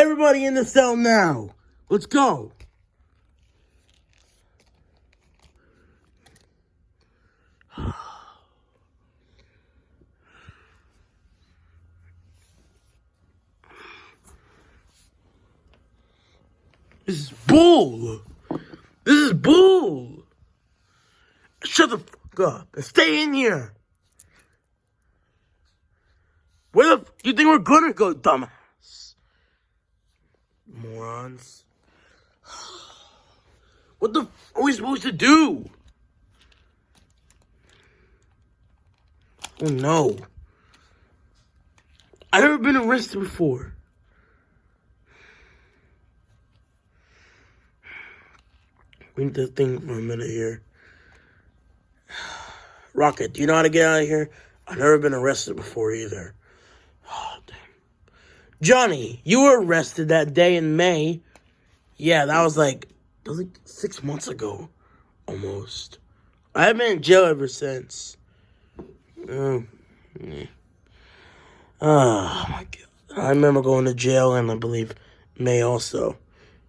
Everybody in the cell now. Let's go. This is bull. This is bull. Shut the fuck up and stay in here. Where the f*** do you think we're gonna go, dumbass? Morons. What the f*** are we supposed to do? Oh no. I've never been arrested before. We need to think for a minute here. Rocket, do you know how to get out of here? I've never been arrested before either. Oh, damn. Johnny, you were arrested that day in May. Yeah, that was like 6 months ago. Almost. I've been in jail ever since. Oh, yeah. Oh my God. I remember going to jail and I believe May also.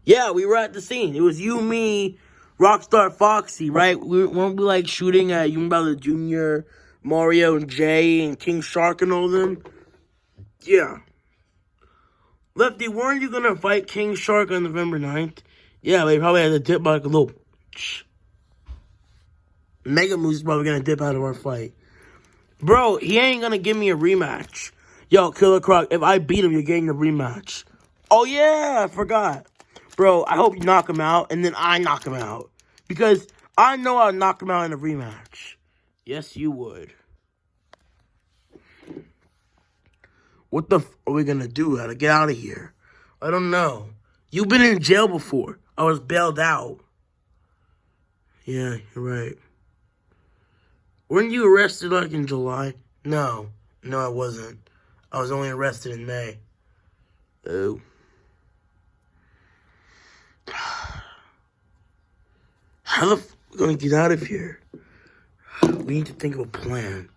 Yeah, we were at the scene. It was you, me, Rockstar Foxy, right? Weren't we like shooting at Young Jr., Mario and Jay and King Shark and all them? Yeah. Lefty, weren't you gonna fight King Shark on November 9th? Yeah, but he probably had to dip like a little. Mega Moose probably gonna dip out of our fight. Bro, he ain't gonna give me a rematch. Yo, Killer Croc, if I beat him, you're getting a rematch. Oh yeah, I forgot. Bro, I hope you knock him out, and then I knock him out. Because I know I'll knock him out in a rematch. Yes, you would. What the f*** are we gonna do? How to get out of here? I don't know. You've been in jail before. I was bailed out. Yeah, you're right. Weren't you arrested like in July? No, I wasn't. I was only arrested in May. Oh. How the f*** are we gonna get out of here? We need to think of a plan.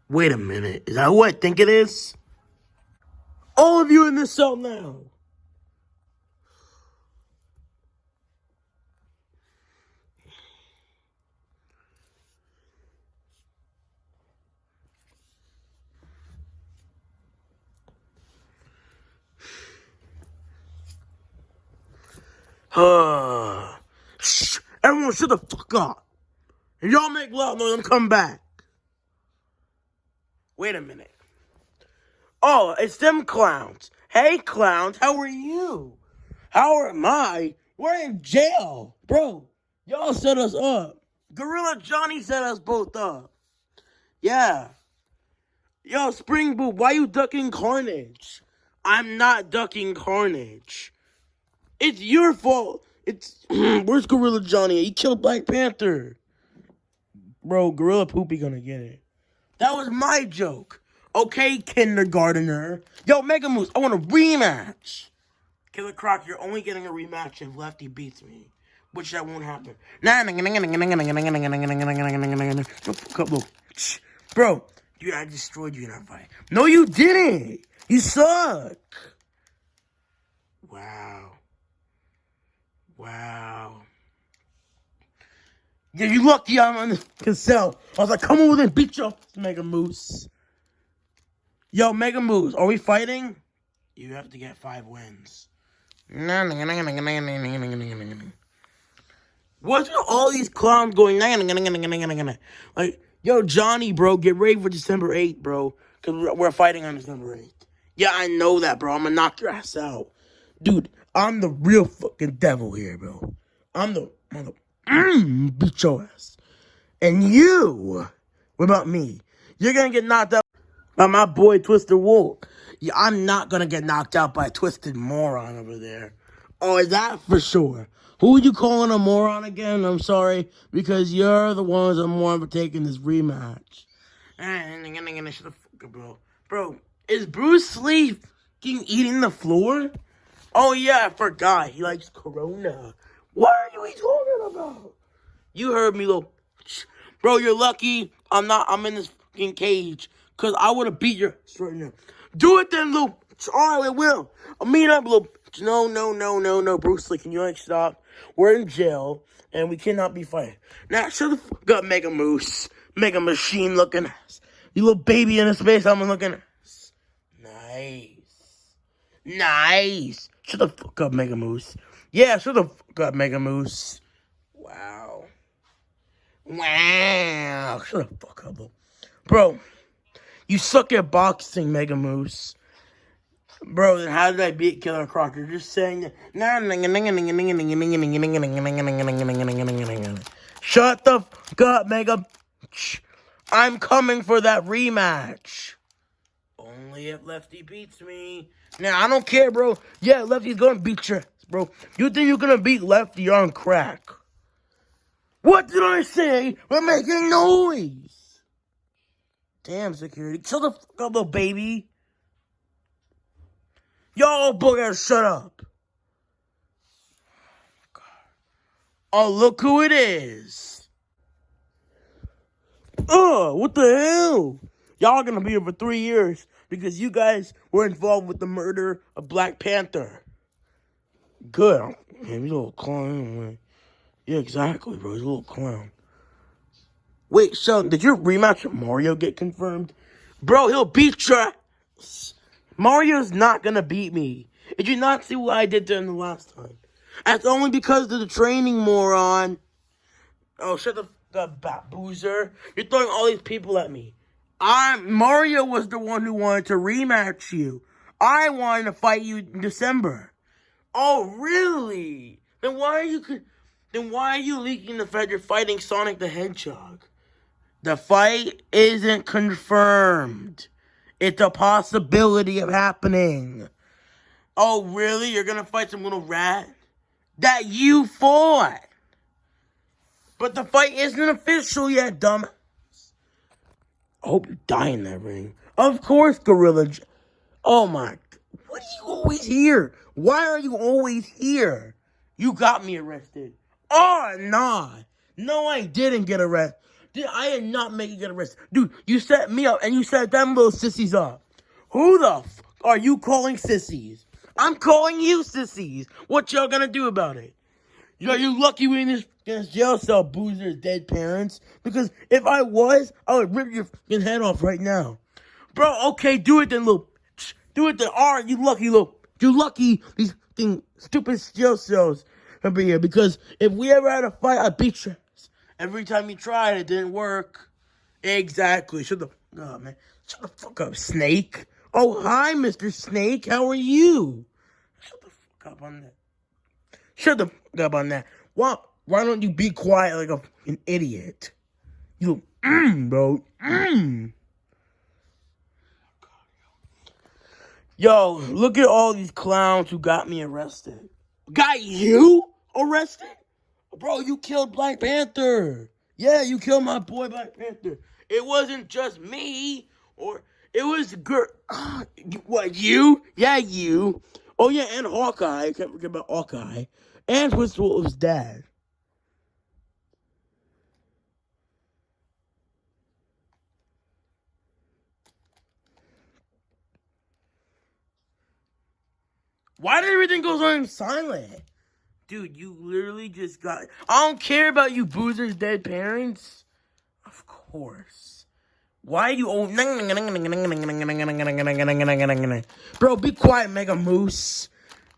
Wait a minute. Is that who I think it is? All of you in this cell now. Shh. Everyone shut the fuck up. If y'all make loud noise, I'm coming back. Wait a minute. Oh, it's them clowns. Hey, clowns, how are you? How am I? We're in jail. Bro, y'all set us up. Gorilla Johnny set us both up. Yeah. Yo, Spring Boob, why you ducking Carnage? I'm not ducking Carnage. It's your fault. It's where's Gorilla Johnny? He killed Black Panther. Bro, Gorilla Poopy gonna get it. That was my joke. Okay, kindergartner. Yo, Mega Moose, I want a rematch. Killer Croc, you're only getting a rematch if Lefty beats me. Which that won't happen. Bro, dude, I destroyed you in that fight. No, you didn't. You suck. Wow. Yeah, you lucky I'm on the cell. I was like, come over there and beat you up, Mega Moose. Yo, Mega Moose, are we fighting? You have to get 5 wins. What's with all these clowns going? Like, yo, Johnny, bro, get ready for December 8th, bro. Because we're fighting on December 8th. Yeah, I know that, bro. I'm going to knock your ass out. Dude, I'm the real fucking devil here, bro. I'm the mother... beat your ass. And you, what about me? You're going to get knocked out by my boy Twisted Wolf. Yeah, I'm not going to get knocked out by a twisted moron over there. Oh, is that for sure? Who are you calling a moron again? I'm sorry. Because you're the ones that moron for taking this rematch. Shut the fuck up, bro. Bro, is Bruce Lee eating the floor? Oh, yeah, I forgot. He likes Corona. What are you talking about? You heard me, little... Bro, you're lucky I'm in this fucking cage. Because I would have beat your ass right now. Do it then, little... All right, we will. I'll meet up, little. No, Bruce Lee, can you stop? We're in jail, and we cannot be fighting. Now, shut the fuck up, Mega Moose. Mega Machine looking ass. You little baby in a space helmet looking ass. Nice. Shut the fuck up, Mega Moose. Yeah, shut the fuck up, Mega Moose. Wow. Shut the fuck up, bro. You suck at boxing, Mega Moose. Bro, then how did I beat Killer Croc? You're just saying that. Shut the fuck up, Mega. I'm coming for that rematch. Only if Lefty beats me. Now, I don't care, bro. Yeah, Lefty's gonna beat your ass, bro. You think you're gonna beat Lefty? You're on crack. What did I say? We're making noise. Damn, security. Shut the fuck up, little baby. Y'all boogers, shut up. Oh, look who it is. What the hell? Y'all are gonna be here for 3 years because you guys were involved with the murder of Black Panther. Good. Man, you little clown. Yeah, exactly, bro. He's a little clown. Wait, Sheldon, did your rematch with Mario get confirmed? Bro, he'll beat your ass. Mario's not gonna beat me. Did you not see what I did to him the last time? That's only because of the training, moron. Oh, shut the fuck up, boozer. You're throwing all these people at me. Mario was the one who wanted to rematch you. I wanted to fight you in December. Oh, really? Then why are you leaking the fact you're fighting Sonic the Hedgehog? The fight isn't confirmed. It's a possibility of happening. Oh, really? You're gonna fight some little rat that you fought? But the fight isn't official yet, dumb. I hope you die in that ring. Of course, Gorilla. Oh my. What are you always here? Why are you always here? You got me arrested. Oh, nah. No, I didn't get arrested. I did not make you get arrested. Dude, you set me up and you set them little sissies up. Who the fuck are you calling sissies? I'm calling you sissies. What y'all gonna do about it? You lucky we in this jail cell, boozer's dead parents. Because if I was, I would rip your fucking head off right now. Bro, okay, do it then, little. Do it then. Alright, you lucky, little. You lucky these fucking stupid jail cells over here. Because if we ever had a fight, I'd beat your ass. Every time you tried, it didn't work. Exactly. Shut the fuck up, man. Shut the fuck up, Snake. Oh, hi, Mr. Snake. How are you? Shut the fuck up on that. Shut the fuck up on that. Why don't you be quiet like an idiot? You, bro. Yo, look at all these clowns who got me arrested. Got you arrested? Bro, you killed Black Panther. Yeah, you killed my boy Black Panther. It wasn't just me, or it was what, you? Yeah, you. Oh yeah, and Hawkeye. I can't forget about Hawkeye. And Twisted dad. Why did everything go on silent? Dude, you literally just got... I don't care about you boozers' dead parents. Of course. Why do you... Bro, be quiet, Mega Moose.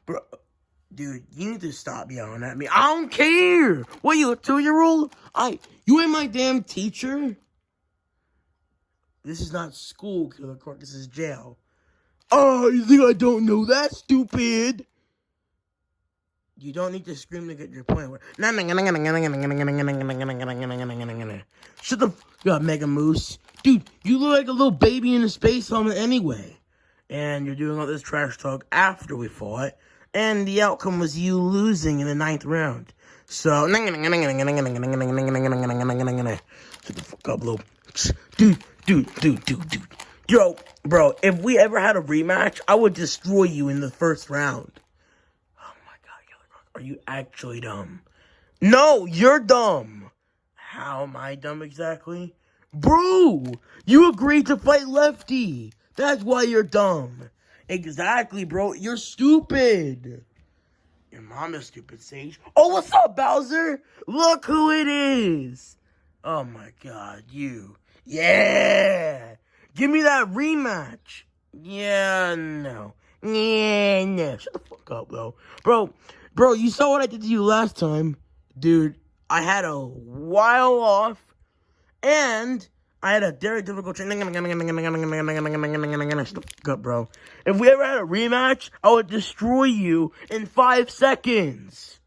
Bro, dude, you need to stop yelling at me. I don't care. What, you a 2-year-old? You ain't my damn teacher. This is not school, Killer Croc. This is jail. Oh, you think I don't know that, stupid? You don't need to scream to get your point. Shut the fuck up, Mega Moose. Dude, you look like a little baby in a space helmet anyway. And you're doing all this trash talk after we fought. And the outcome was you losing in the 9th round. So, shut the fuck up, little... Dude. Yo, bro, if we ever had a rematch, I would destroy you in the 1st round. Oh my god, Killer Croc, are you actually dumb? No, you're dumb. How am I dumb exactly? Bro, you agreed to fight Lefty. That's why you're dumb. Exactly, bro. You're stupid. Your mom is stupid, Sage. Oh, what's up, Bowser? Look who it is. Oh, my God, you. Yeah. Give me that rematch. Yeah, no. Yeah, no. Shut the fuck up, bro. Bro, you saw what I did to you last time. Dude, I had a while off, and I had a very difficult train. Shut the fuck up, bro. If we ever had a rematch, I would destroy you in 5 seconds.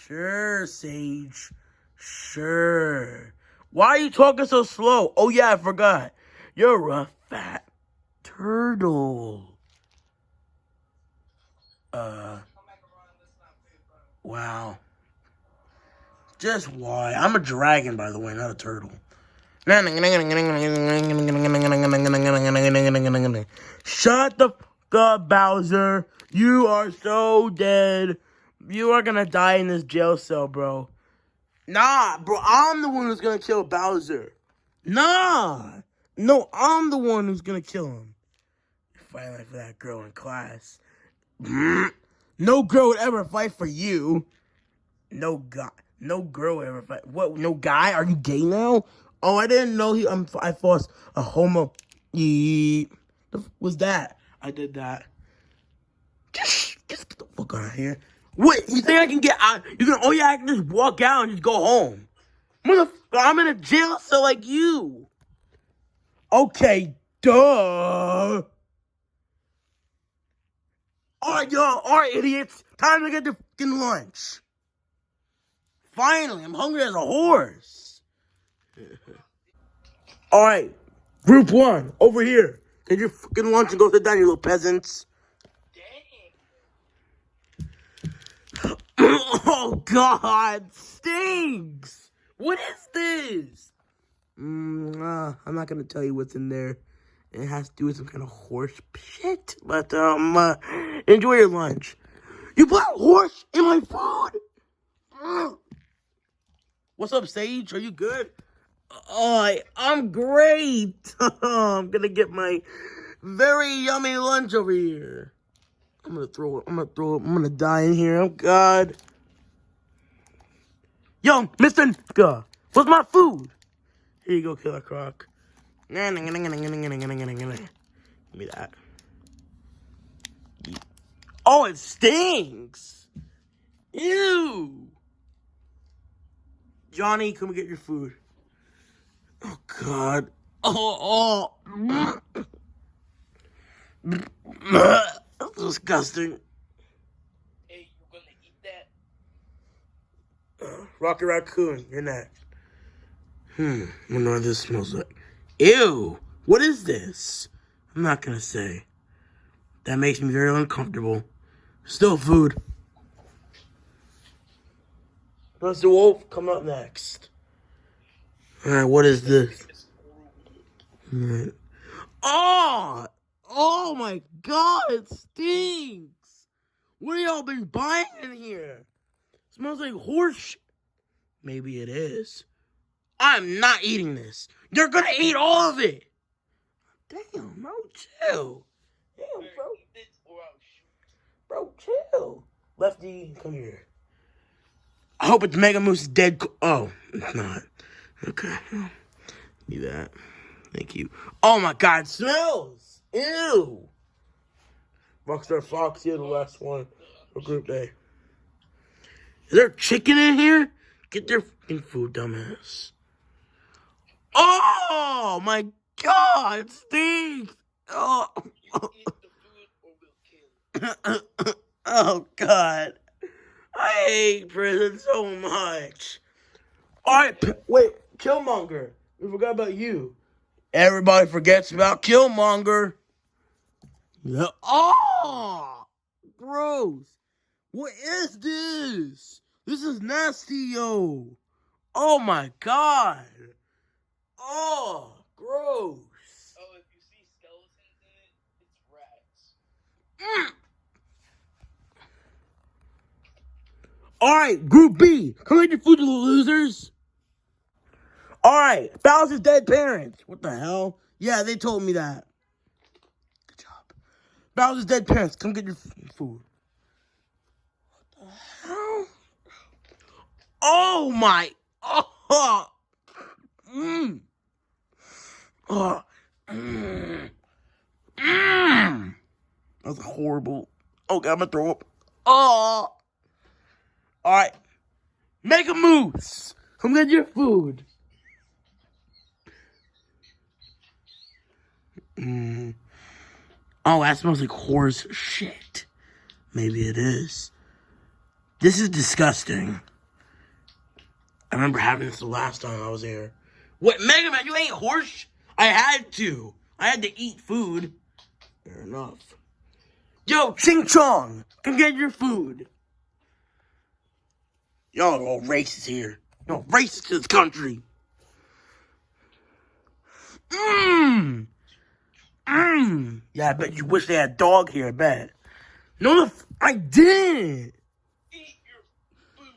Sure, Sage. Sure. Why are you talking so slow? Oh, yeah, I forgot. You're a fat turtle. Wow. Just why? I'm a dragon, by the way, not a turtle. Shut the fuck up, Bowser. You are so dead. You are gonna die in this jail cell, bro. Nah, bro, I'm the one who's gonna kill Bowser. Nah. No, I'm the one who's gonna kill him. Fighting for that girl in class. No girl would ever fight for you. No guy. No girl would ever fight. What? No guy? Are you gay now? Oh, I didn't know I forced a homo. The was that? I did that. Just get the fuck out of here. What? You think I can get out? I can just walk out and just go home. Motherfucker, I'm in a jail cell like you. Okay, duh. Alright, y'all. Alright, idiots. Time to get the fucking lunch. Finally, I'm hungry as a horse. Alright, group 1, over here. Get your fucking lunch and go sit down, you little peasants. Dang. Oh, God. Stinks. What is this? I'm not gonna tell you what's in there. It has to do with some kind of horse shit. But, enjoy your lunch. You put horse in my food? What's up, Sage? Are you good? I'm great. I'm gonna get my very yummy lunch over here. I'm gonna die in here. Oh, God. Yo, Mr. Nigga, what's my food? Here you go, Killer Croc. Give me that. Oh, it stinks. Ew. Johnny, come and get your food. Oh, God. Oh. That's disgusting. Hey, you gonna eat that? Rocket Raccoon, you're next. Wonder what this smells like. Ew. What is this? I'm not gonna say. That makes me very uncomfortable. Still food. Mr. Wolf, come up next. Alright, what is this? Alright. Oh my God, it stinks. What have y'all been buying in here? It smells like horse shit. Maybe it is. I'm not eating this. You're gonna eat all of it. Damn, bro, chill. Damn, bro. Bro, chill. Lefty, come here. I hope it's Mega Moose's dead. Oh, it's not. Okay. Do that. Thank you. Oh my God, it smells. Ew. Rockstar Fox, you're the last one for Group A. Is there chicken in here? Get their fucking food, dumbass. Oh my God, it stinks. Oh. Oh God. I hate prison so much. Alright, wait, Killmonger. We forgot about you. Everybody forgets about Killmonger. Yeah. Oh, gross. What is this? This is nasty, yo. Oh my God. Oh, gross. Oh, if you see skeletons in it, it's rats. Alright, Group B. Come get your food, you losers. Alright, Bowser's dead parents. What the hell? Yeah, they told me that. Good job. Bowser's dead parents, come get your food. What the hell? Oh my. Oh. Mm. Oh. Mm. Mm. That was horrible. Okay, I'm gonna throw up. Oh. Alright. Make a moose. Come get your food. Mm. Oh, that smells like horse shit. Maybe it is. This is disgusting. I remember having this the last time I was here. What, Mega Man, you ate horse? I had to. I had to eat food. Fair enough. Yo, Ching Chong, come get your food. Y'all are all racist here. Y'all racist to this country. Mmm. Mmm. Yeah, I bet you wish they had a dog here, I bet. No, I didn't. Eat your food.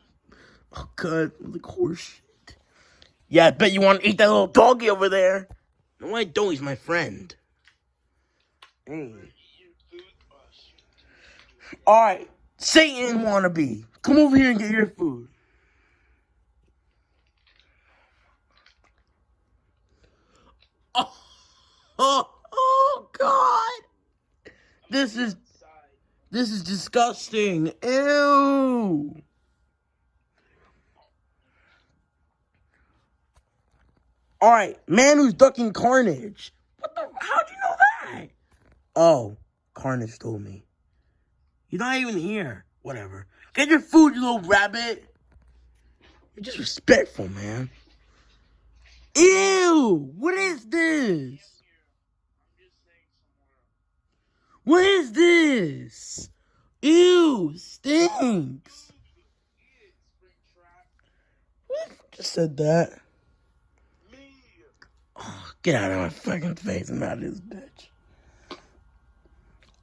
Oh, God, like horse shit. Yeah, I bet you want to eat that little doggy over there. No, I don't. He's my friend. Hey. Alright, Satan wannabe. Come over here and get your food. Oh, God. This is disgusting. Ew. Alright, man who's ducking Carnage. What the? How'd you know that? Oh, Carnage told me. You're not even here. Whatever. Get your food, you little rabbit. You're disrespectful, man. Ew! What is this? What is this? Ew! Stinks. Who just said that? Oh, get out of my fucking face. I'm out of this bitch.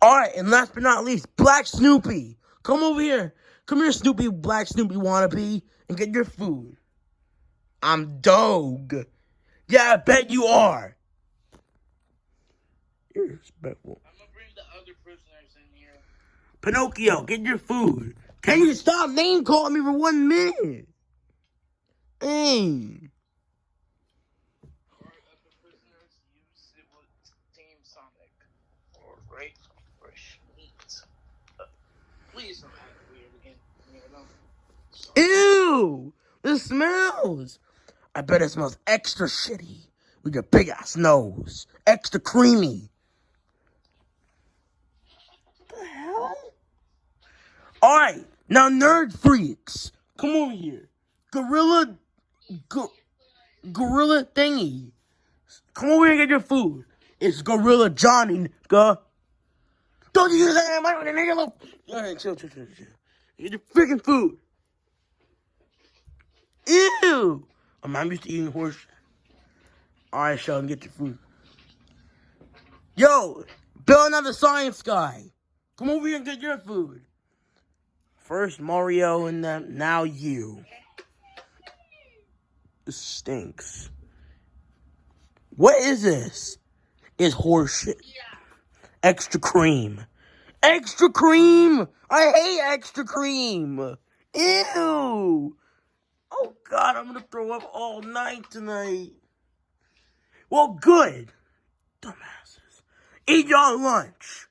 Alright, and last but not least, Black Snoopy. Come over here. Come here, Snoopy, Black Snoopy wannabe, and get your food. I'm Dog. Yeah, I bet you are. You're respectful. I'm gonna bring the other prisoners in here. Pinocchio, get your food. Can you stop name calling me for 1 minute? Hey. Alright, other prisoners, you sit with Team Sonic. Or great fresh meat. Please don't act weird again. Ew! This smells. I bet it smells extra shitty with your big ass nose. Extra creamy. What the hell? Alright, now nerd freaks. Come over here. Gorilla thingy. Come over here and get your food. It's Gorilla Johnny, nigga. Don't you use that mic with a nigga? Alright, chill. Get your freaking food. Ew! I'm used to eating horse. Alright, Sheldon, get your food. Yo, Bill, another science guy. Come over here and get your food. First Mario and then now you. This stinks. What is this? It's horseshit. Extra cream. Extra cream! I hate extra cream! Ew! Oh God, I'm gonna throw up all night tonight. Well, good. Dumbasses. Eat your lunch.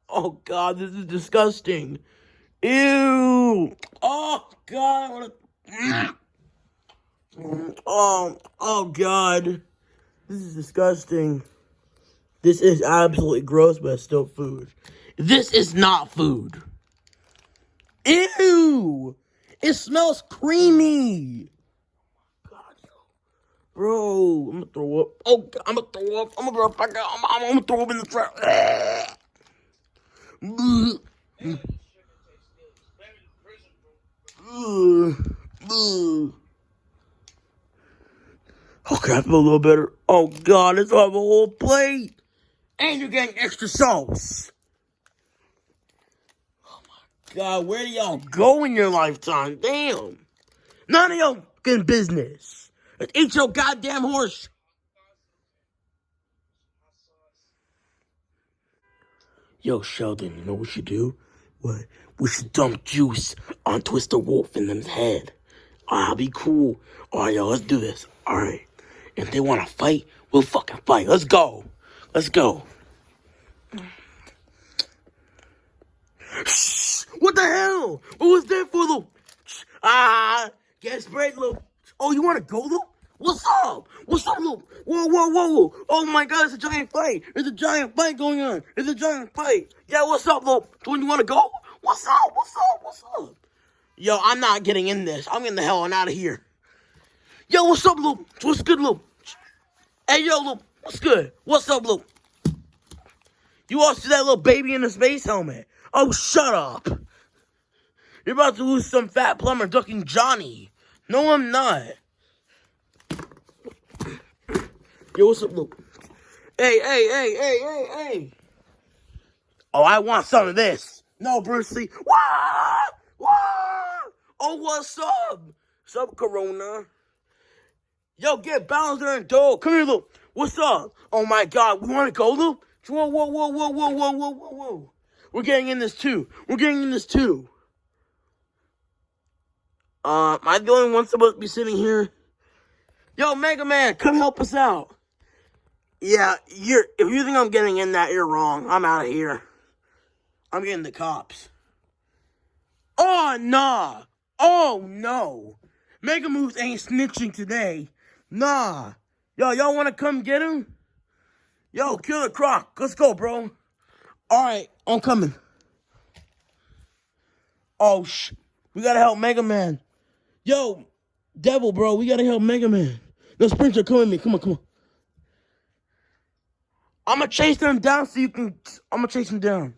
Oh God, this is disgusting. Ew. Oh God, what a... Oh God. This is disgusting. This is absolutely gross, but it's still food. This is not food. Ew! It smells creamy. God, bro, I'm gonna throw up. Oh, God, I'm gonna throw up. I'm gonna throw up in the trap. Okay, I feel a little better. Oh God, let's have a whole plate. And you're getting extra sauce. Oh my God, where do y'all go in your lifetime? Damn. None of y'all fucking business. Let's eat your goddamn horse. Yo, Sheldon, you know what we should do? What? We should dump juice on Twister Wolf in them's head. Ah, be cool. Alright, yo, let's do this. Alright. If they want to fight, we'll fucking fight. Let's go. Let's go. Shh! What the hell? What was that for, Lou? Get sprayed, Lou. Oh, you want to go, Lou? What's up? What's up, Lou? Whoa, whoa, whoa. Oh my god, it's a giant fight. There's a giant fight going on. It's a giant fight. Yeah, what's up, Lou? Do you want to go? What's up? What's up? What's up? Yo, I'm not getting in this. I'm getting the hell on out of here. Yo, what's up, Lou? What's good, Lou? Hey, yo, Lou. What's good? What's up, Lou? You all see that little baby in the space helmet? Oh, shut up. You're about to lose some fat plumber ducking Johnny. No, I'm not. Yo, what's up, Lou? Hey. Oh, I want some of this. No, Bruce Lee. Wah! Wah! Oh, what's up? What's up, Corona? Yo, get Bowser and Dole. Come here, Lou. What's up? Oh, my God. We want to go, Lou? Whoa. We're getting in this, too. Am I the only one supposed to be sitting here? Yo, Mega Man, come help us out. Yeah, if you think I'm getting in that, you're wrong. I'm out of here. I'm getting the cops. Oh, nah. Oh, no. Mega Moose ain't snitching today. Nah. Yo, y'all want to come get him? Yo, Killer Croc, let's go, bro. All right, I'm coming. Oh, we got to help Mega Man. Yo, Devil, bro, we got to help Mega Man. No, Sprinter, come with me. Come on. I'm going to chase them down so you can... I'm going to chase them down.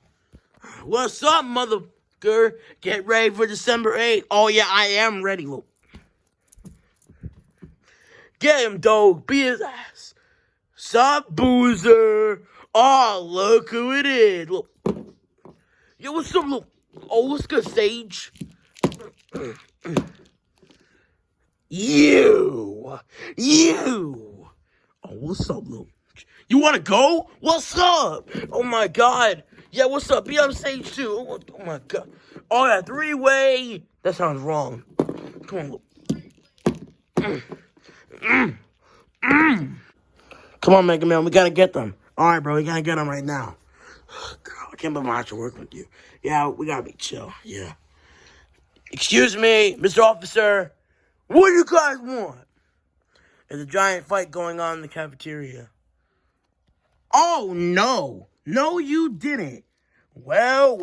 What's up, motherfucker? Get ready for December 8th. Oh, yeah, I am ready, Lou. Get him, dog. Beat his ass. Sup, Boozer? Oh, look who it is. Look. Yo, what's up, Lou? Oh, what's good, Sage? You. Oh, what's up, Lou? You want to go? What's up? Oh, my God. Yeah, what's up? Be on stage, too. Oh, my God. Oh, yeah, three-way. That sounds wrong. Come on, Lou. Come on, Mega Man. We got to get them. All right, bro. We got to get them right now. Girl, I can't believe I have to work with you. Yeah, we got to be chill. Yeah. Excuse me, Mr. Officer. What do you guys want? There's a giant fight going on in the cafeteria. Oh, no. No, you didn't. Well.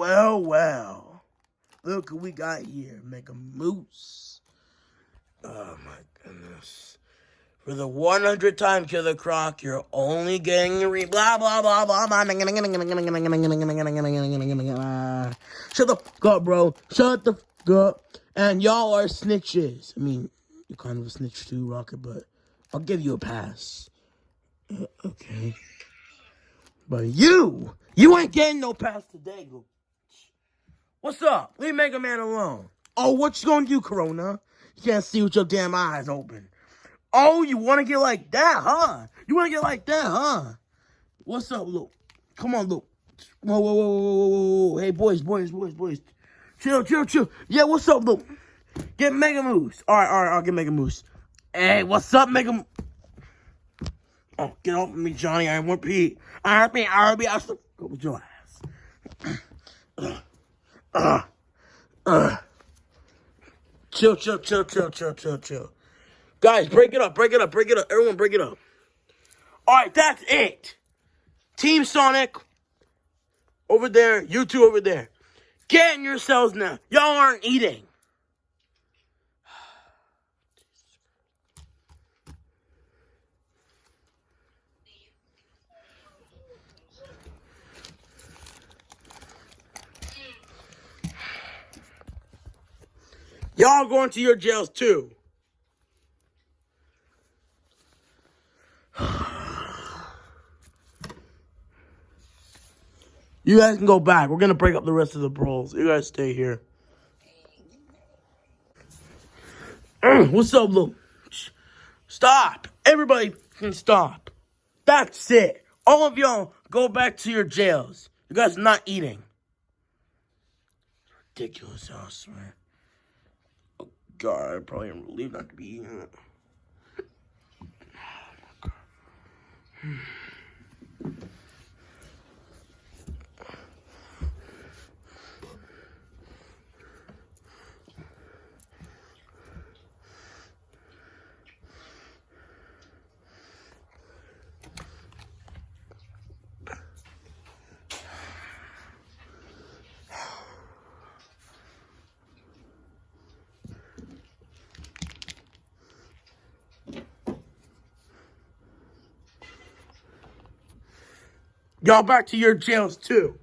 Look what we got here. Mega Moose. Oh, my goodness. For the 100th time, Killer Croc, you're only getting blah, blah, blah, blah, blah. Shut the fuck up, bro. Shut the fuck up. And y'all are snitches. I mean, you're kind of a snitch too, Rocket, but I'll give you a pass. Okay. But you ain't getting no pass today, Luke. What's up? Leave Mega Man alone. Oh, what you gonna do, Corona? You can't see with your damn eyes open. Oh, you want to get like that, huh? What's up, Luke? Come on, Luke. Whoa. Hey, boys. Chill. Yeah, what's up, Luke? Get Mega Moose. All right, I'll get Mega Moose. Hey, what's up, Mega... Oh, get off of me, Johnny. I won't pee. I'll still go with your ass. Chill. Guys, break it up. Everyone break it up. All right, that's it. Team Sonic over there. You two over there. Get in yourselves now. Y'all aren't eating. Y'all going to your jails too. You guys can go back. We're going to break up the rest of the brawls. You guys stay here. What's up, Luke? Stop. Everybody can stop. That's it. All of y'all go back to your jails. You guys not eating. Ridiculous, I swear. Oh, God, I probably am relieved not to be eating it. Y'all back to your jails, too.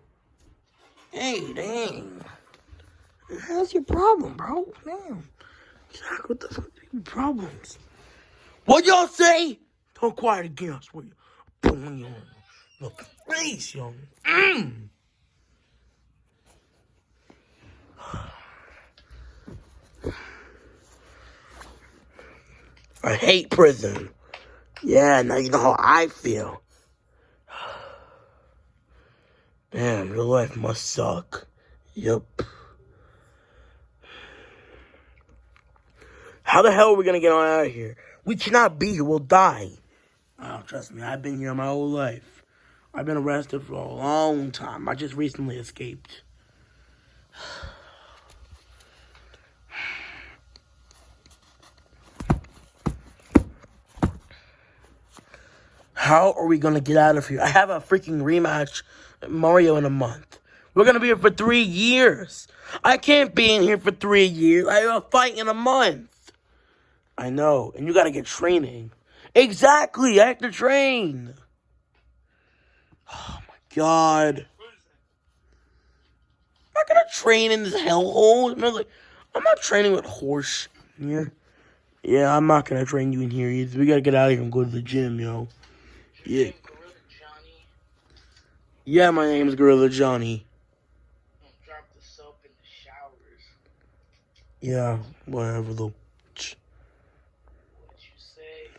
Hey, dang. How's your problem, bro? Damn. Jack, what the fuck are your problems? What y'all say? Don't quiet again, I swear. Put on your face, young. I hate prison. Yeah, now you know how I feel. Damn, your life must suck. Yup. How the hell are we gonna get on out of here? We cannot be here. We'll die. Oh, trust me, I've been here my whole life. I've been arrested for a long time. I just recently escaped. How are we gonna get out of here? I have a freaking rematch at Mario in a month. We're gonna be here for 3 years. I can't be in here for 3 years. I have a fight in a month. I know, and you gotta get training. Exactly, I have to train. Oh my God. I'm not gonna train in this hellhole. I'm not training with horse here. Yeah, I'm not gonna train you in here either. We gotta get out of here and go to the gym, yo. Yeah. Yeah, my name's Gorilla Johnny. Drop the soap in the showers. Yeah, whatever, though. What'd you say?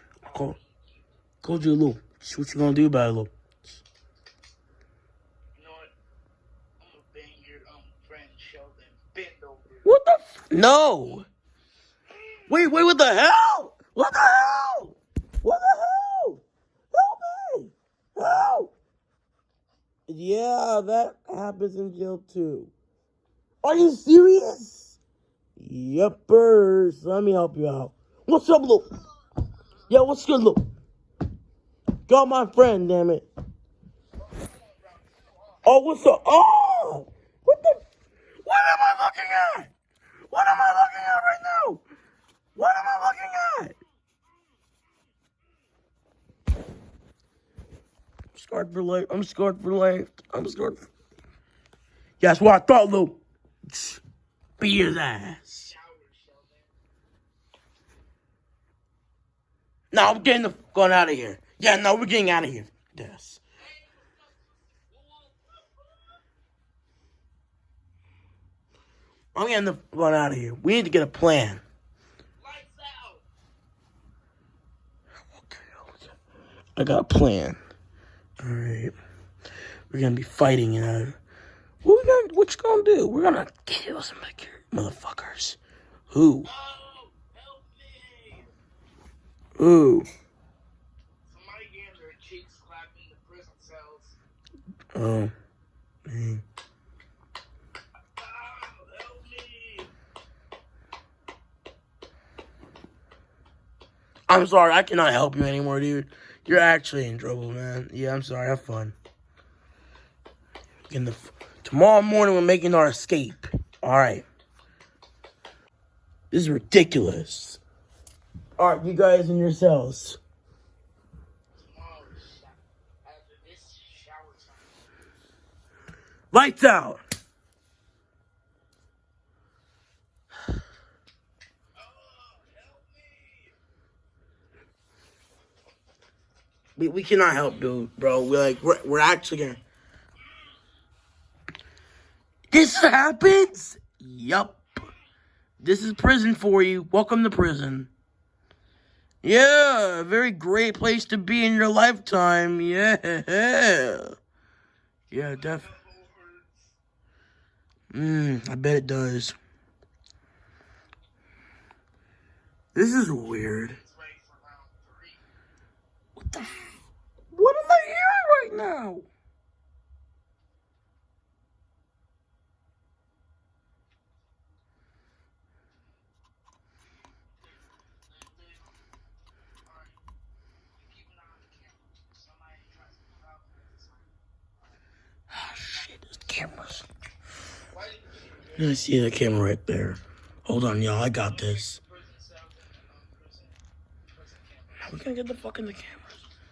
Called you, Lou. What you gonna do about it, Lou? You know what? I'm gonna bang your friend Sheldon. Bend over. What the No! Wait, what the hell? What the hell? What the hell? Help me! Help! Yeah, that happens in jail too. Are you serious? Yuppers. Let me help you out. What's up, Lou? Yeah, what's good, Lou? Got my friend, damn it. Oh, what's up? Oh! What am I looking at? What am I looking at right now? What am I looking at? I'm scarred for life. I'm scarred for life. Yeah, that's what I thought, Lou. Beat his ass. No, I'm going out of here. Yeah, no, we're getting out of here. Yes. I'm going out of here. We need to get a plan. Lights out. Okay, I got a plan. All right. We're gonna be fighting, what you gonna do? We're gonna kill some motherfuckers. Who? Oh, help me. Who? Somebody getting their cheeks clapped in the prison cells. Oh. Man. Help me. I'm sorry, I cannot help you anymore, dude. You're actually in trouble, man. Yeah, I'm sorry. Have fun. Tomorrow morning, we're making our escape. All right. This is ridiculous. All right, you guys in your cells. After this shower time. Lights out. We cannot help, dude, bro. We're actually gonna. This happens? Yup. This is prison for you. Welcome to prison. Yeah, a very great place to be in your lifetime. Yeah. Yeah, definitely. I bet it does. This is weird. It's ready for round 3. What the What am I hearing right now? Alright. You keep an eye on the camera. Somebody tries to put out this time. Oh, shit, there's cameras. Why didn't you I see the camera right there. Hold on, y'all. I got this. prison cells and prison cameras? How we gonna get the fuck in the cameras?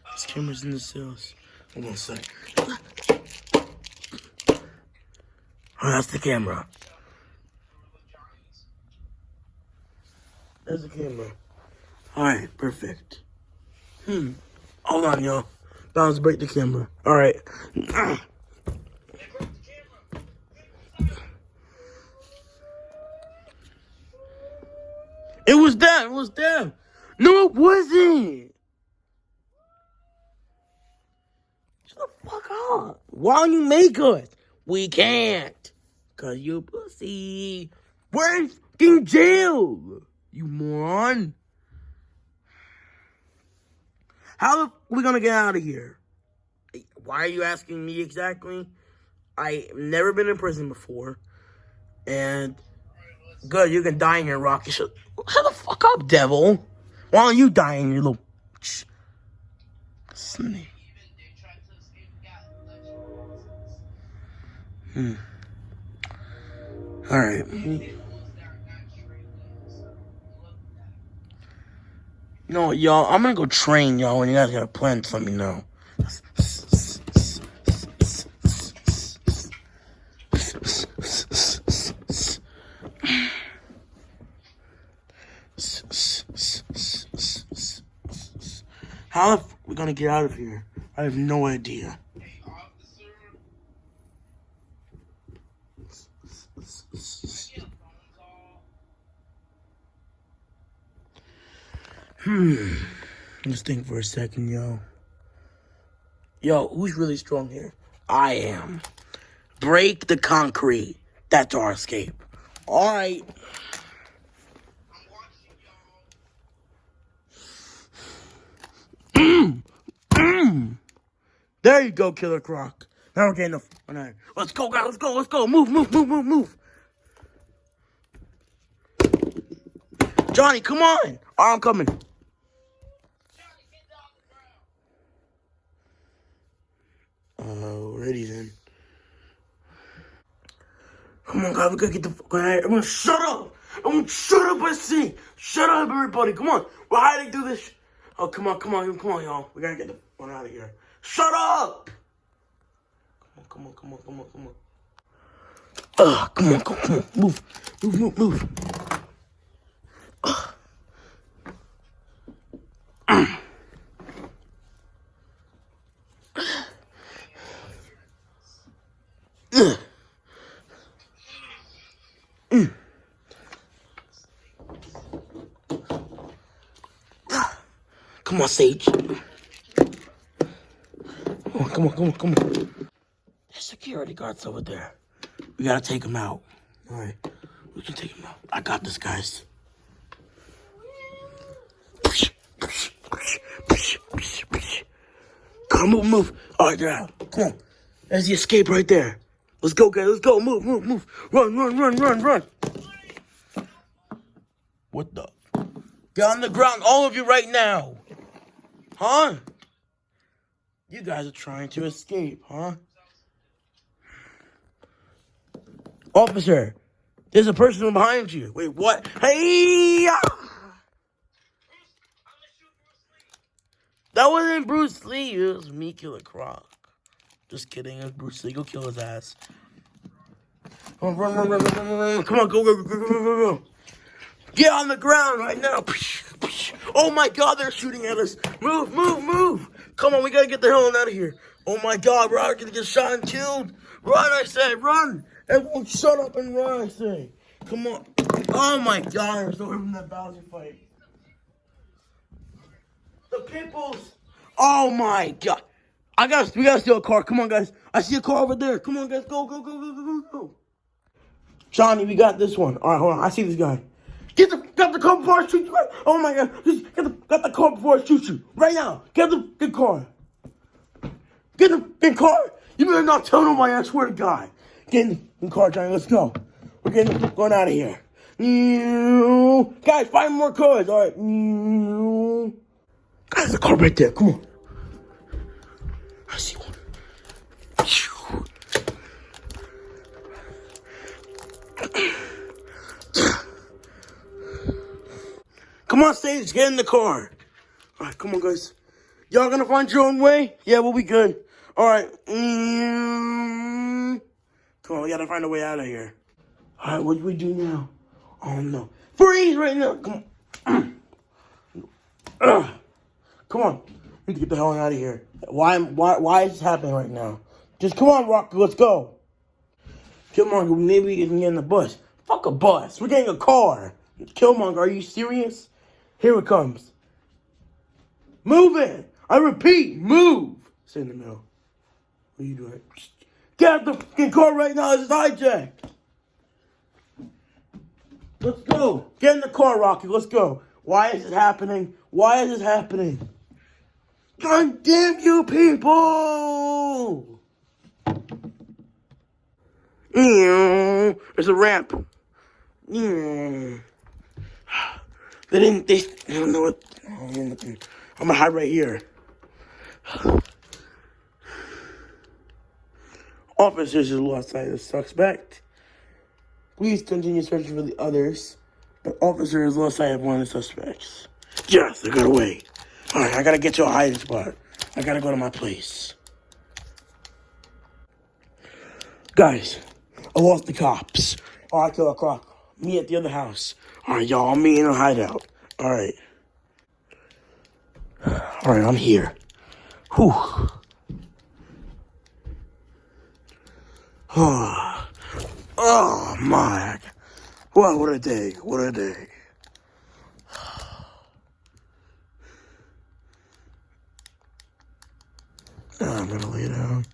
There's cameras in the cells. Hold on a sec. Oh, that's the camera. There's the camera. Alright, perfect. Hold on, y'all. Bounce break the camera. Alright. They broke the camera. It was them. It was them. No, it wasn't. Shut the fuck up. Why don't you make us? We can't. Cause you pussy. We're in fucking jail. You moron. How are we gonna get out of here? Why are you asking me exactly? I've never been in prison before. And good, you can die in your rocket ship. Shut the fuck up, devil. Why don't you die in your little snake? Even they tried to escape got Alright. You know what, y'all? I'm gonna go train y'all. When you guys got a plan, just let me know. How are we gonna get out of here? I have no idea. Hey, officer. Get a phone call. Let's think for a second, yo. Yo, who's really strong here? I am. Break the concrete. That's our escape. Alright. I'm watching y'all. There you go, Killer Croc. Now we're getting the... Let's go, guys. Let's go. Move. Johnny, come on. All right, I'm coming. Johnny, get down the ground. Alrighty then. Come on, guys. We gotta get the fuck out of here. Everyone, shut up. Everyone, shut up, I see. Shut up, everybody. Come on. We're hiding through this. Oh, come on, y'all. We gotta get the fuck out of here. Shut up. Come on. Come on. Move. Come on, Sage. Come on. There's security guards over there. We gotta take them out. All right, we can take them out. I got this, guys. Come on, move. All right, they're out. Come on. There's the escape right there. Let's go, guys. Let's go. Move. Run. What the? Get on the ground, all of you right now. Huh? You guys are trying to escape, huh? Officer, there's a person behind you. Wait, what? Hey! That wasn't Bruce Lee. It was me, Killer Croc. Just kidding. It was Bruce Lee. Go kill his ass. Run. Come on, go. Get on the ground right now. Oh my God, they're shooting at us. Move. Come on, we gotta get the hell out of here. Oh my God, we're gonna get shot and killed. Run, I said, run. Everyone shut up and run, I say. Come on. Oh my God, there's no room in that Bowser fight. The pimples. Oh my God. We gotta steal a car. Come on, guys. I see a car over there. Come on, guys. Go. Johnny, we got this one. All right, hold on. I see this guy. Got the car before I shoot you. Oh my God! Just got the car before I shoot you. Right now. Get the car. Get the car. You better not tell nobody. I swear to God. Get in the car, Johnny. Let's go. We're going out of here. Guys, 5 more cars. All right. Guys, the car right there. Come on. I see one. Come on, Sage, get in the car. All right, come on, guys. Y'all gonna find your own way? Yeah, we'll be good. All right. Come on, we gotta find a way out of here. All right, what do we do now? Oh, no. Freeze right now. Come on. Come on. We need to get the hell out of here. Why is this happening right now? Just come on, Rocky, let's go. Killmonger, maybe we can get in the bus. Fuck a bus. We're getting a car. Killmonger, are you serious? Here it comes. Move it. I repeat, move. Stay in the middle. What are you doing? Get out the fucking car right now. This is hijacked. Let's go. Get in the car, Rocky. Let's go. Why is it happening? Why is it happening? God damn you people! There's a ramp. They don't know what. I'm gonna hide right here. Officers are lost sight of the suspect. Please continue searching for the others. But officer has lost sight of one of the suspects. Yes, they got away. Alright, I gotta get to a hiding spot. I gotta go to my place. Guys, I lost the cops. Alright, kill a clock. Me at the other house. Alright, y'all, I'm meeting a hideout. Alright. Alright, I'm here. Whew. Oh my. Wow, what a day. What a day. I'm gonna lay down.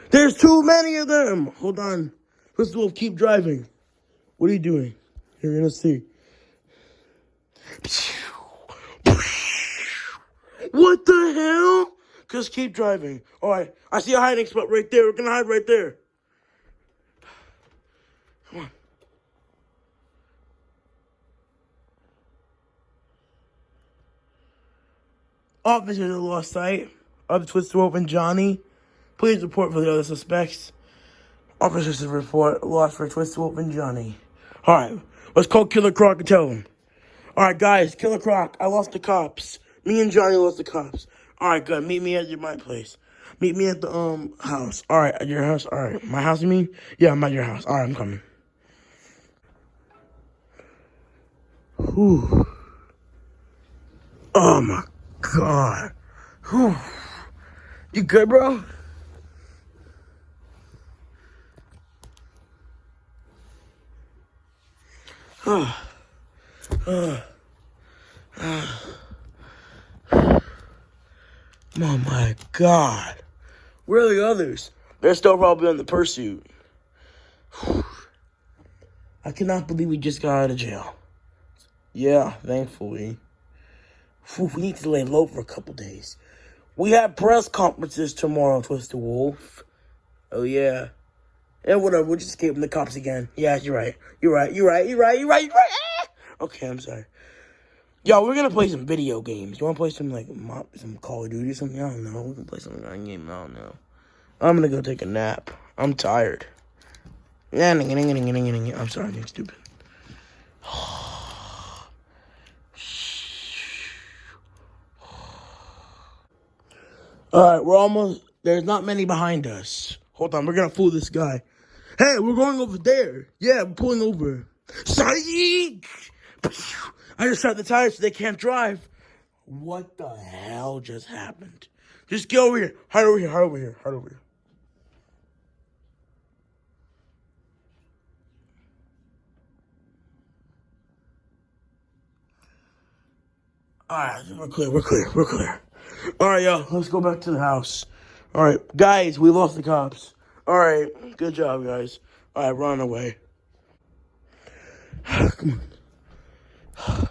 There's too many of them. Hold on. Let's go keep driving. What are you doing? You're gonna see. What the hell? Just keep driving. All right. I see a hiding spot right there. We're gonna hide right there. Come on. Officers have lost sight of the Twisted Wolf and Johnny. Please report for the other suspects. Officers have report lost for Twisted Wolf and Johnny. All right. Let's call Killer Croc and tell him. All right, guys. Killer Croc, I lost the cops. Me and Johnny lost the cops. All right, good. Meet me at my place. Meet me at the house. All right, at your house. All right, my house. You mean? Yeah, I'm at your house. All right, I'm coming. Whew. Oh my God. Whew. You good, bro? Oh my God. Where are the others? They're still probably on the pursuit. I cannot believe we just got out of jail. Yeah, thankfully. We need to lay low for a couple days. We have press conferences tomorrow, Twisted Wolf. Oh, yeah. Yeah, whatever. We'll just escape from the cops again. Yeah, you're right. You're right. Ah! Okay, I'm sorry. Yo, we're gonna play some video games. You wanna play some, some Call of Duty or something? I don't know. We can play some kind of game. I don't know. I'm gonna go take a nap. I'm tired. I'm sorry, I'm being stupid. Alright, we're almost... There's not many behind us. Hold on, we're gonna fool this guy. Hey, we're going over there. Yeah, we're pulling over. Psych! I just shot the tires so they can't drive. What the hell just happened? Just get over here. Hide over here. Alright, we're clear. Alright, y'all, let's go back to the house. Alright, guys, we lost the cops. All right, good job, guys. All right, run away. Come on.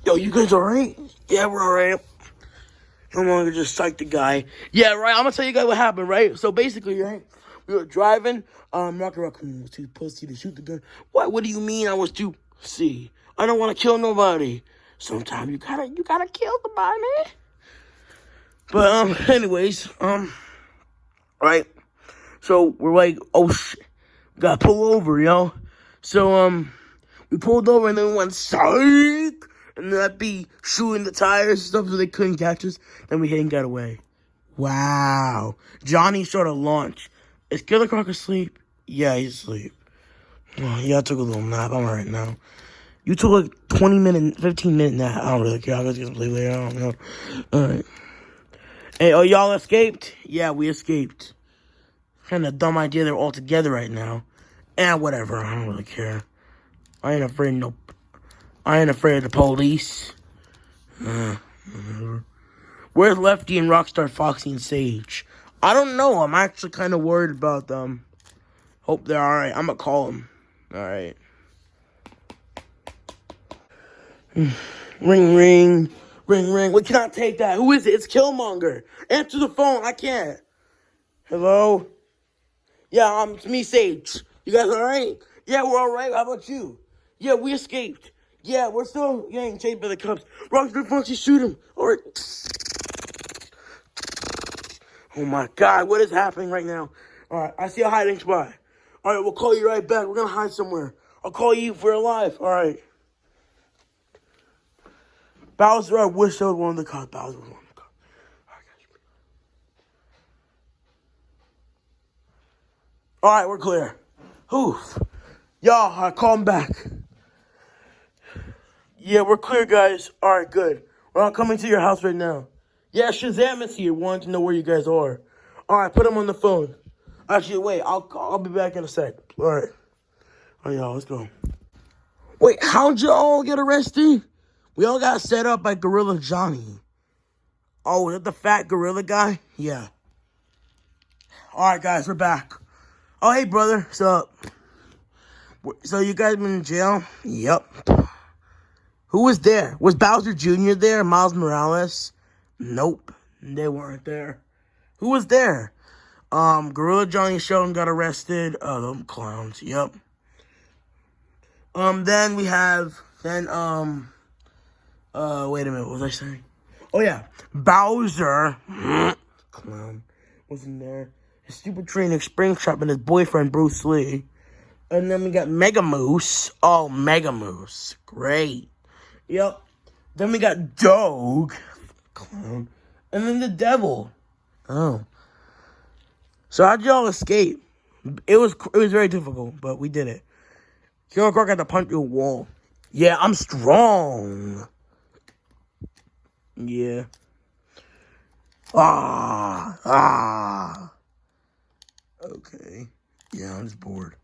Yo, you guys all right? Yeah, we're all right. I'm gonna just psych the guy. Yeah, right. I'm gonna tell you guys what happened, right? So basically, right, we were driving. Rocky Raccoon was too pussy to shoot the gun. What do you mean I was too? See, I don't want to kill nobody. Sometimes you gotta kill somebody, man. But anyways, right. So we're like, oh shit, gotta pull over, yo. So we pulled over and then we went psych. And then I'd be shooting the tires and stuff so they couldn't catch us. Then we hit and got away. Wow. Johnny sort of launched. Is Killer Croc asleep? Yeah, he's asleep. Oh, yeah, I took a little nap. I'm alright now. You took like 20-minute, 15-minute nap. I don't really care. I'll just get some sleep later. I don't know. Alright. Hey, oh, y'all escaped? Yeah, we escaped. Kind of dumb idea they're all together right now. And whatever. I don't really care. I ain't afraid of the police. Where's Lefty and Rockstar Foxy and Sage? I don't know. I'm actually kind of worried about them. Hope they're alright. I'm gonna call them. Alright. Ring, ring. Ring, ring. We cannot take that. Who is it? It's Killmonger. Answer the phone. I can't. Hello? Yeah, it's me, Sage. You guys alright? Yeah, we're alright. How about you? Yeah, we escaped. Yeah, we're still getting chased by the cops. Rockstar Foxy, shoot him. Alright. Oh my god, what is happening right now? Alright, I see a hiding spot. Alright, we'll call you right back. We're gonna hide somewhere. I'll call you if we're alive. Alright. Bowser, I wish I was one of the cops. Bowser was one of the cops. Alright, we're clear. Oof. Y'all, call him back. Yeah, we're clear, guys. Alright, good. We're all coming to your house right now. Yeah, Shazam is here. Wanting to know where you guys are. Alright, put him on the phone. Actually, wait. I'll be back in a sec. Alright. Alright, y'all, let's go. Wait, how'd you all get arrested? We all got set up by Gorilla Johnny. Oh, is that the fat gorilla guy? Yeah. Alright, guys, we're back. Oh, hey, brother. What's up? So you guys been in jail? Yep. Who was there? Was Bowser Jr. there? Miles Morales? Nope. They weren't there. Who was there? Gorilla Johnny and Sheldon got arrested. Oh, them clowns. Yep. Then we have, wait a minute, what was I saying? Oh, yeah. Bowser, clown, wasn't there. His stupid trainer, Springtrap, and his boyfriend, Bruce Lee. And then we got Mega Moose. Oh, Mega Moose. Great. Yep. Then we got Dog, clown. And then the Devil. Oh. So how'd y'all escape? It was very difficult, but we did it. Killer Croc had to punch through a wall. Yeah, I'm strong. Yeah. Okay. Yeah, I'm just bored.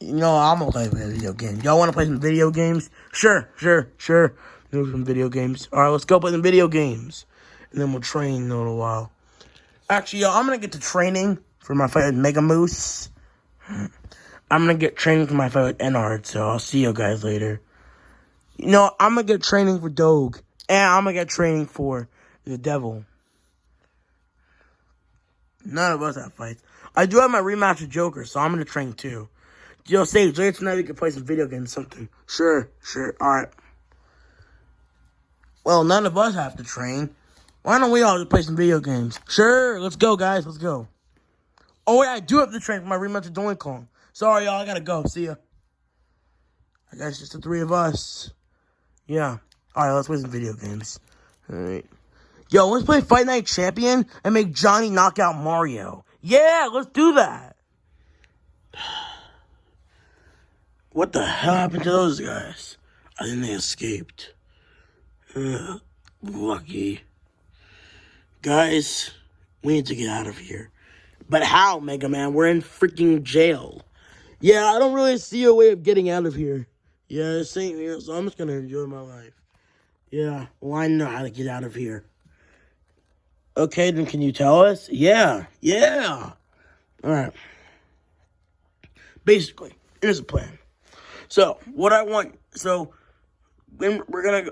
You know, I'm gonna play a video game. Y'all wanna play some video games? Sure. Do some video games. Alright, let's go play some video games. And then we'll train in a little while. Actually, y'all, I'm gonna get to training for my fight with Mega Moose. I'm gonna get training for my fight with Enard, so I'll see you guys later. You know, I'm gonna get training for Dog. And I'm gonna get training for the Devil. None of us have fights. I do have my rematch with Joker, so I'm gonna train too. Yo, Sage, later tonight we can play some video games or something. Sure. Alright. Well, none of us have to train. Why don't we all just play some video games? Sure, let's go, guys. Let's go. Oh, yeah, I do have to train for my rematch with Donkey Kong. Sorry, y'all. I gotta go. See ya. I guess just the three of us. Yeah. Alright, let's play some video games. Alright. Yo, let's play Fight Night Champion and make Johnny knock out Mario. Yeah, let's do that. What the hell happened to those guys? I think they escaped. Lucky. Guys, we need to get out of here. But how, Mega Man? We're in freaking jail. Yeah, I don't really see a way of getting out of here. Yeah, same here, so I'm just gonna enjoy my life. Yeah, well, I know how to get out of here. Okay, then can you tell us? Yeah, yeah. All right. Basically, here's the plan. So, what I want, so when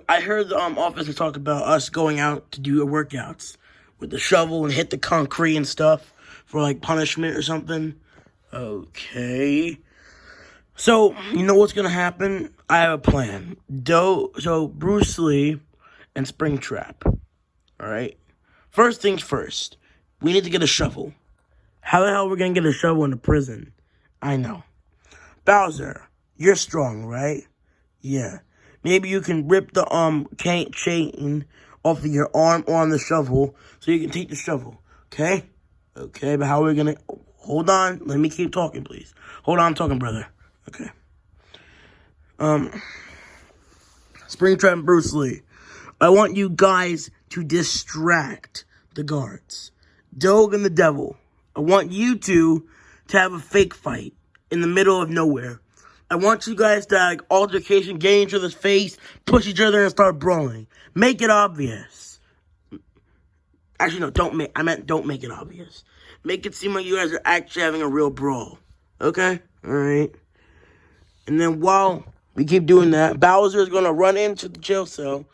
I heard the officer talk about us going out to do workouts with the shovel and hit the concrete and stuff for like punishment or something. Okay. So, you know what's gonna happen? I have a plan. So Bruce Lee and Springtrap. Alright? First things first. We need to get a shovel. How the hell are we gonna get a shovel in the prison? I know. Bowser, you're strong, right? Yeah. Maybe you can rip the chain off of your arm on the shovel so you can take the shovel. Okay? Okay, but how are we gonna hold on? Let me keep talking, please. Hold on, I'm talking, brother. Okay. Springtrap and Bruce Lee. I want you guys to distract the guards. Doug and the Devil. I want you two to have a fake fight in the middle of nowhere. I want you guys to like altercation, get in each other's face, push each other, and start brawling. Make it obvious. Actually, no, don't make it obvious. Make it seem like you guys are actually having a real brawl. Okay? Alright. And then while we keep doing that, Bowser is going to run into the jail cell.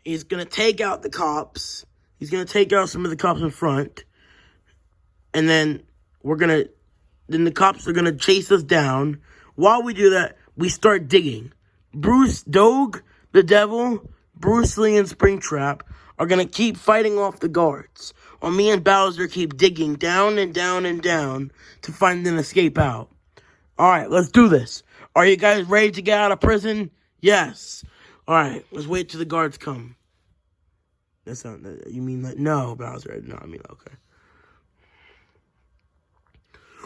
He's going to take out the cops. He's going to take out some of the cops in front. And then then the cops are going to chase us down. While we do that, we start digging. Doug, the Devil, Bruce Lee, and Springtrap are going to keep fighting off the guards. While me and Bowser keep digging down and down and down to find an escape out. Alright, let's do this. Are you guys ready to get out of prison? Yes. Alright, let's wait till the guards come. That's not, you mean like, no, Bowser. No, I mean, okay.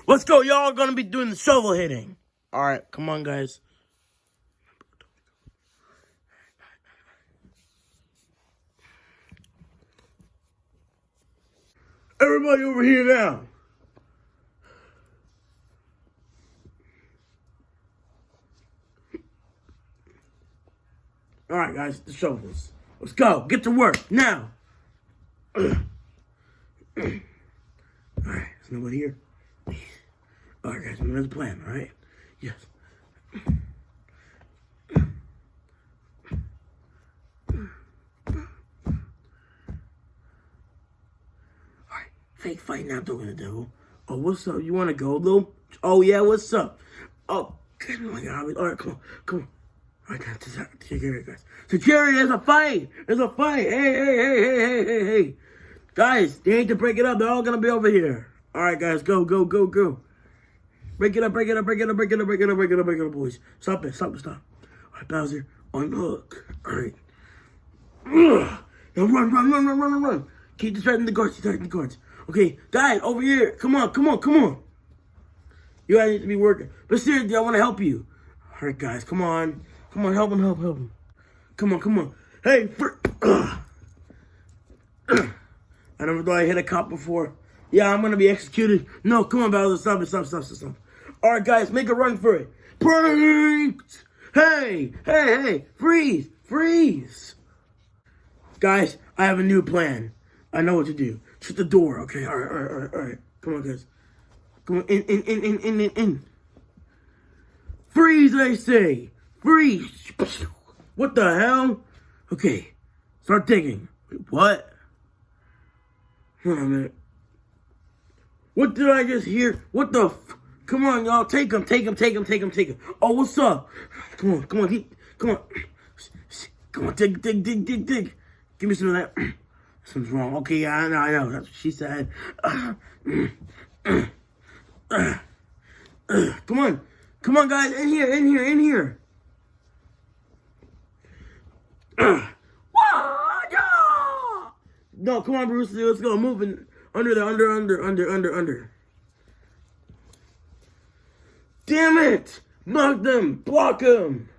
Let's go. Y'all are going to be doing the shovel hitting. Alright, come on, guys. Everybody over here now. Alright, guys, the shovels. Let's go. Get to work now. Alright, there's nobody here. Alright, guys, I'm gonna have a plan, alright? Yes. Alright, fake fight now, Doug and the Devil. Oh, what's up? You wanna go, Lou? Oh, yeah, what's up? Oh, good, oh my God. Alright, come on. Alright, guys, security, guys. Security, there's a fight! There's a fight! Hey. Guys, they need to break it up. They're all gonna be over here. Alright, guys, go. Break it up, boys. Stop it. Alright, Bowser, unhook. Alright. Now run. Keep distracting the guards. Okay, guys, over here. Come on. You guys need to be working. But seriously, I want to help you. Alright, guys, come on. Help him. Come on. Hey, I never thought I hit a cop before. Yeah, I'm gonna be executed. No, come on, Bowser, stop. Alright, guys, make a run for it. Pranked! Hey, freeze! Guys, I have a new plan. I know what to do. Shut the door, okay? Alright. Come on, guys. Come on, in. Freeze, I say! Freeze! What the hell? Okay, start digging. Wait, what? Hold on a minute. What did I just hear? What the Come on, y'all. Take him. Oh, what's up? Come on. Come on, dig. Give me some of that. Something's wrong. Okay, yeah, I know. That's what she said. Come on, guys. In here. No, come on, Bruce. Let's go. Moving under. Damn it! Knock them! Block them!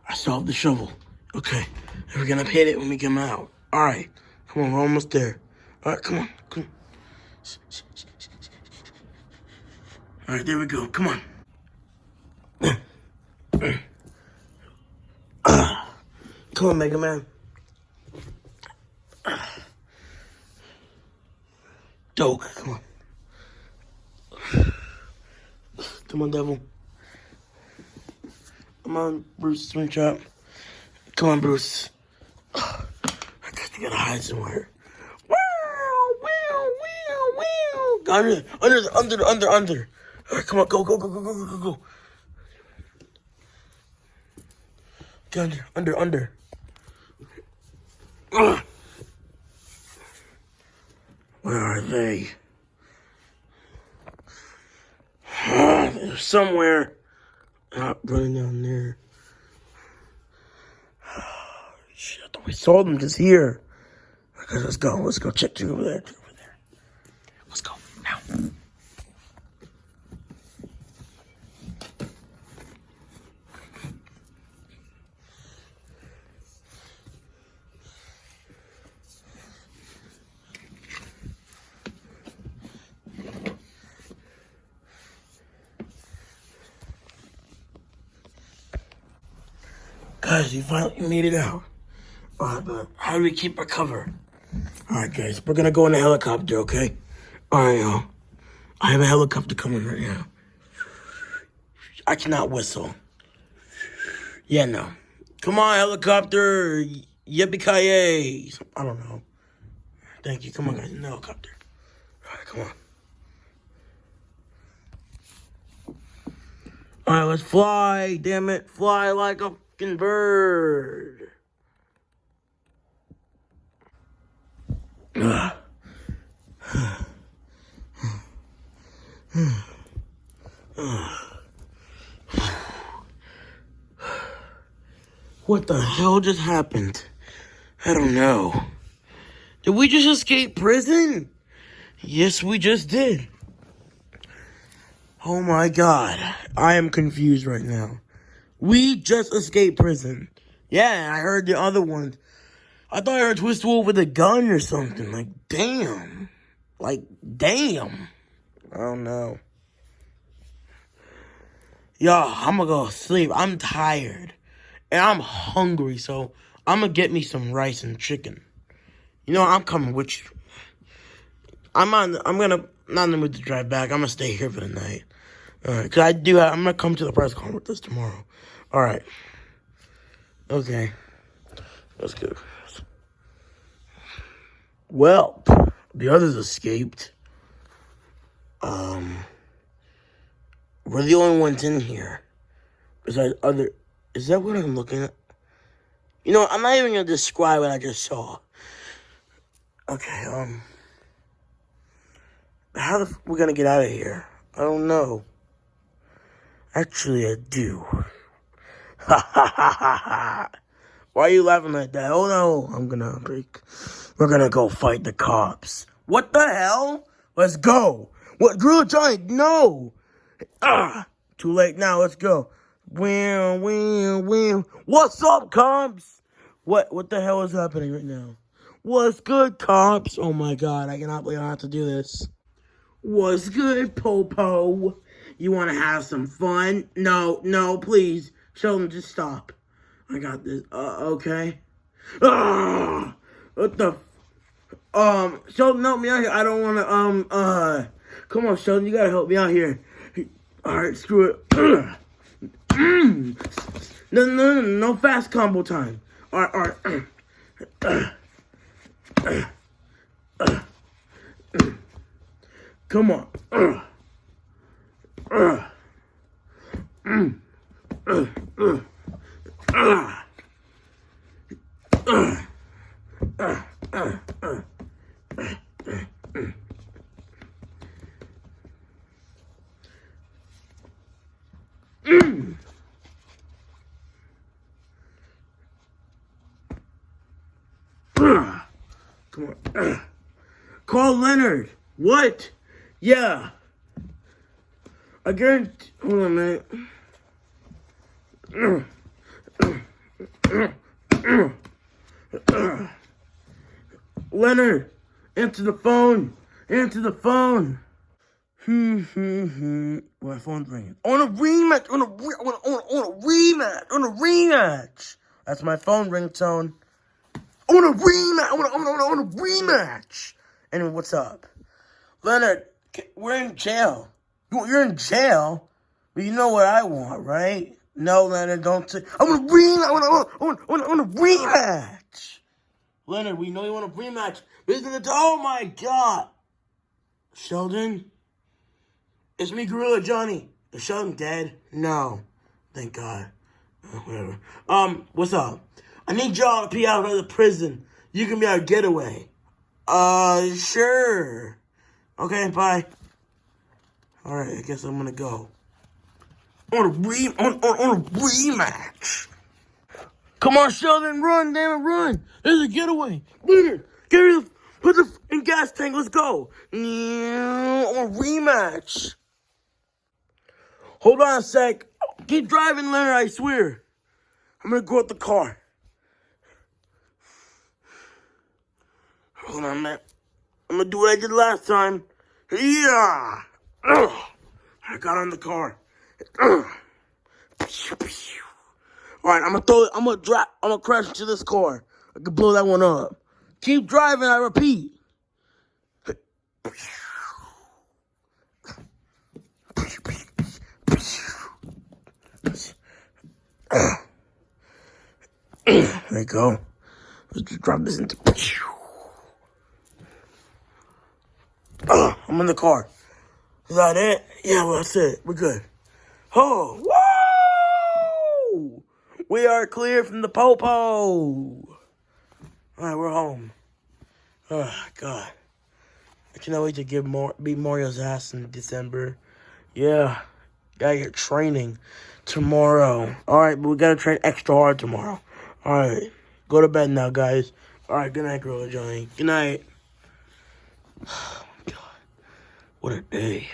I solved the shovel. Okay. We're gonna hit it when we come out. Alright. Come on, we're almost there. Alright, come on. Alright, there we go. Come on. Come on, Mega Man. Doke, come on. Come on, devil. Come on, Bruce, swing trap. Come on, Bruce. I guess we gotta hide somewhere. Wow, wow, wow, wow. Under. All right, come on, go. Get under. Ugh. Where are they? They're somewhere. Running down there. Shit, I thought we saw them just here. Okay, let's go check over there. Let's go now. Guys, you finally made it out. Alright, but how do we keep our cover? Alright, guys, we're gonna go in a helicopter, okay? Alright, y'all. I have a helicopter coming right now. I cannot whistle. Yeah, no. Come on, helicopter. Yippee-ki-yay. I don't know. Thank you. Come on, guys, in the helicopter. Alright, come on. Alright, let's fly. Damn it. Fly like a fucking bird. What the hell just happened? I don't know. Did we just escape prison? Yes, we just did. Oh my god. I am confused right now. We just escaped prison. Yeah, I heard the other one. I thought I heard Twist Wolf with a gun or something. Like, damn. I don't know. Y'all, I'm gonna go sleep. I'm tired. And I'm hungry, so I'm gonna get me some rice and chicken. You know, I'm coming with you. I'm not in the mood to drive back. I'm gonna stay here for the night. Alright, cause I'm gonna come to the press conference tomorrow. Alright. Okay. Let's go. Well, the others escaped. We're the only ones in here. Besides is that what I'm looking at? You know, I'm not even gonna describe what I just saw. Okay, how the f- we gonna get out of here? I don't know. Actually, I do. Ha ha ha ha ha. Why are you laughing like that? Oh no, we're gonna go fight the cops. What the hell? Let's go. What, Gorilla Giant? No. Too late now, let's go. What's up, cops? What the hell is happening right now? What's good, cops? Oh my god, I cannot believe I have to do this. What's good, Popo? You wanna have some fun? No, please. Sheldon, just stop. I got this. Okay. What the Sheldon, help me out here. I don't wanna, come on, Sheldon, you gotta help me out here. Alright, screw it. No fast combo time. Alright. Come on. Come on. Call Leonard. What? Yeah. I guarantee. Hold on a minute. Leonard, answer the phone. Answer the phone. My phone's ringing. On a rematch. On a rematch. That's my phone ringtone. On a rematch. On a rematch. Anyway, what's up? Leonard, we're in jail. You're in jail, but you know what I want, right? No, Leonard, don't say. I want a rematch. Leonard, we know you want a rematch. Oh my God, Sheldon, it's me, Gorilla Johnny. Is Sheldon dead? No, thank God. Whatever. What's up? I need y'all to be out of the prison. You can be our getaway. Sure. Okay, bye. Alright, I guess I'm gonna go. On a rematch. Come on, Sheldon, run, damn it, run. There's a getaway. Leonard, put the in gas tank, let's go. On a rematch. Hold on a sec. Keep driving, Leonard, I swear. I'm gonna go out the car. Hold on, man. I'm gonna do what I did last time. Yeah. Ugh. I got on the car. Ugh. All right, I'm gonna crash into this car. I can blow that one up. Keep driving, I repeat. There you go. Let's just drop this into. I'm in the car. Is that it? Yeah, well, that's it. We're good. Oh, whoa! We are clear from the popo. All right, we're home. Oh, God. I cannot wait to beat Mario's ass in December. Yeah. Gotta get training tomorrow. All right, but we gotta train extra hard tomorrow. All right. Go to bed now, guys. All right, good night, Gorilla Johnny. Good night. Oh, my God. What a day.